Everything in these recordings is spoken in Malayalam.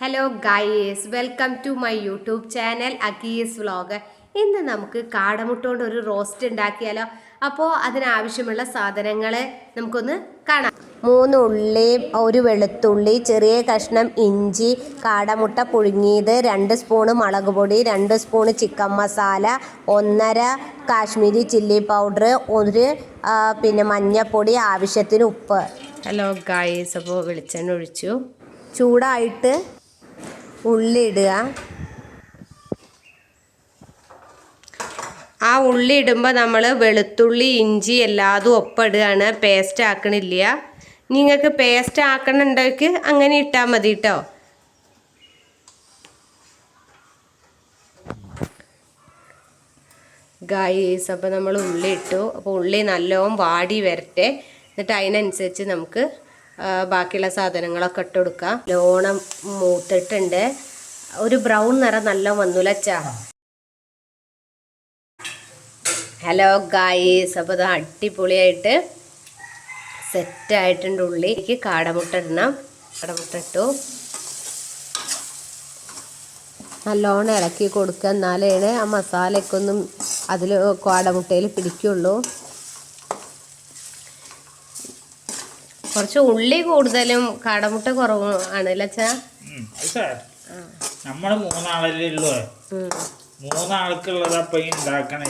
Hello guys, welcome to my YouTube channel Akki's vlog. ഇന്ന് നമുക്ക് കാടമുട്ട കൊണ്ട് ഒരു റോസ്റ്റ് ഉണ്ടാക്കിയാലോ. അപ്പോൾ അതിനാവശ്യമുള്ള സാധനങ്ങൾ നമുക്കൊന്ന് കാണാം. 3 ഉള്ളി, 1 വെളുത്തുള്ളി, ചെറിയ കഷ്ണം ഇഞ്ചി, കാടമുട്ട പുഴുങ്ങിയത്, 2 സ്പൂണ് മുളക് പൊടി, 2 spoon chicken masala, 1.5 Kashmiri chilli powder, 1 മഞ്ഞൾപ്പൊടി, ആവശ്യത്തിന് ഉപ്പ്. ഹലോ ഗൈസ്, അപ്പോൾ വെളിച്ചെണ്ണ ഒഴിച്ചു. ചൂടായിട്ട് ഉള്ളി ഇടുക. ആ ഉള്ളി ഇടുമ്പോൾ നമ്മൾ വെളുത്തുള്ളി ഇഞ്ചി എല്ലാതും ഒപ്പിടുകയാണ്, പേസ്റ്റ് ആക്കണില്ല. നിങ്ങൾക്ക് പേസ്റ്റ് ആക്കണുണ്ടെങ്കിൽ അങ്ങനെ ഇട്ടാൽ മതി കേട്ടോ. ഗൈസ്, അപ്പോൾ നമ്മൾ ഉള്ളി ഇട്ടു. അപ്പോൾ ഉള്ളി നല്ലോണം വാടി വരട്ടെ. എന്നിട്ട് അതിനനുസരിച്ച് നമുക്ക് ബാക്കിയുള്ള സാധനങ്ങളൊക്കെ ഇട്ട് കൊടുക്കാം. ലോണം മൂത്തിട്ടുണ്ട്. ഒരു ബ്രൗൺ നിറം നല്ല വന്നുലച്ചാ. ഹലോ ഗായ്സ്, അപ്പോൾ ഇത് അടിപൊളിയായിട്ട് സെറ്റായിട്ടുണ്ട്. ഉള്ളിലേക്ക് കാടമുട്ട ഇടണം. കാടമുട്ട ഇട്ടു. നല്ലോണം ഇളക്കി കൊടുക്കുക, എന്നാലേ ആ മസാലയൊക്കെ അതിൽ കാടമുട്ടയിൽ പിടിക്കുള്ളൂ. കുറച്ച് ഉള്ളി കൂടുതലും കാടമുട്ട കുറവും ആണ് ലച്ചാ. നമ്മള് 3 ആളല്ലേ ഉള്ളൂ. 3 ആൾക്കുള്ളത് അപ്പൊ ഉണ്ടാക്കണേ.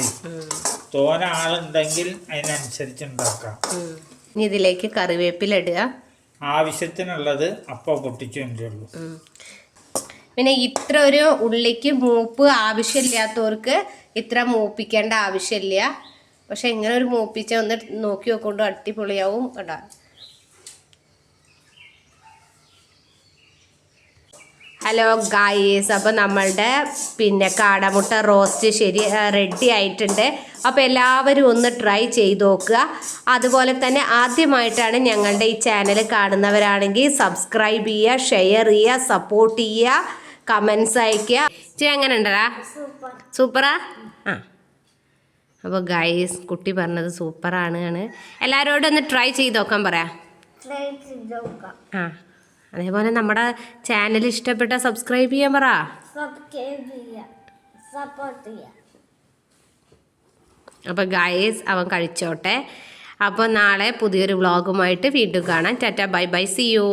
തോന ആളുണ്ടെങ്കിൽ അതിനനുസരിച്ച് ഉണ്ടാക്കാം. ഇനി ഇതിലേക്ക് കറിവേപ്പില ഇടുക. ആവശ്യത്തിനുള്ളത് അപ്പൊ പൊട്ടിച്ചുള്ളൂ. പിന്നെ ഇത്ര ഒരു ഉള്ളിക്ക് മൂപ്പ് ആവശ്യമില്ലാത്തവർക്ക് ഇത്ര മൂപ്പിക്കേണ്ട ആവശ്യമില്ല. പക്ഷെ ഇങ്ങനെ ഒരു മൂപ്പിച്ച ഒന്ന് നോക്കി നോക്കൊണ്ട് അടിപൊളിയാവും കേട്ടോ. ഹലോ ഗായ്സ്, അപ്പോൾ നമ്മളുടെ കാടമുട്ട റോസ്റ്റ് റെഡി ആയിട്ടുണ്ട്. അപ്പോൾ എല്ലാവരും ഒന്ന് ട്രൈ ചെയ്ത് നോക്കുക. അതുപോലെ തന്നെ ആദ്യമായിട്ടാണ് ഞങ്ങളുടെ ഈ ചാനൽ കാണുന്നവരാണെങ്കിൽ സബ്സ്ക്രൈബ് ചെയ്യുക, ഷെയർ ചെയ്യുക, സപ്പോർട്ട് ചെയ്യുക, കമൻസ് അയയ്ക്കുക. എങ്ങനെ ഉണ്ടടാ? സൂപ്പറാ? ആ, അപ്പോൾ ഗായ്സ്, കുട്ടി പറഞ്ഞത് സൂപ്പറാണ്. എല്ലാവരോടും ഒന്ന് ട്രൈ ചെയ്ത് നോക്കാൻ പറയാം. ആ, അതേപോലെ നമ്മുടെ ചാനൽ ഇഷ്ടപ്പെട്ട സബ്സ്ക്രൈബ് ചെയ്യാൻ പറ. അപ്പോൾ ഗായ്സ്, അവൻ കഴിച്ചോട്ടെ. അപ്പോൾ നാളെ പുതിയൊരു വ്ളോഗുമായിട്ട് വീണ്ടും കാണാം. Tata, bye bye, see U.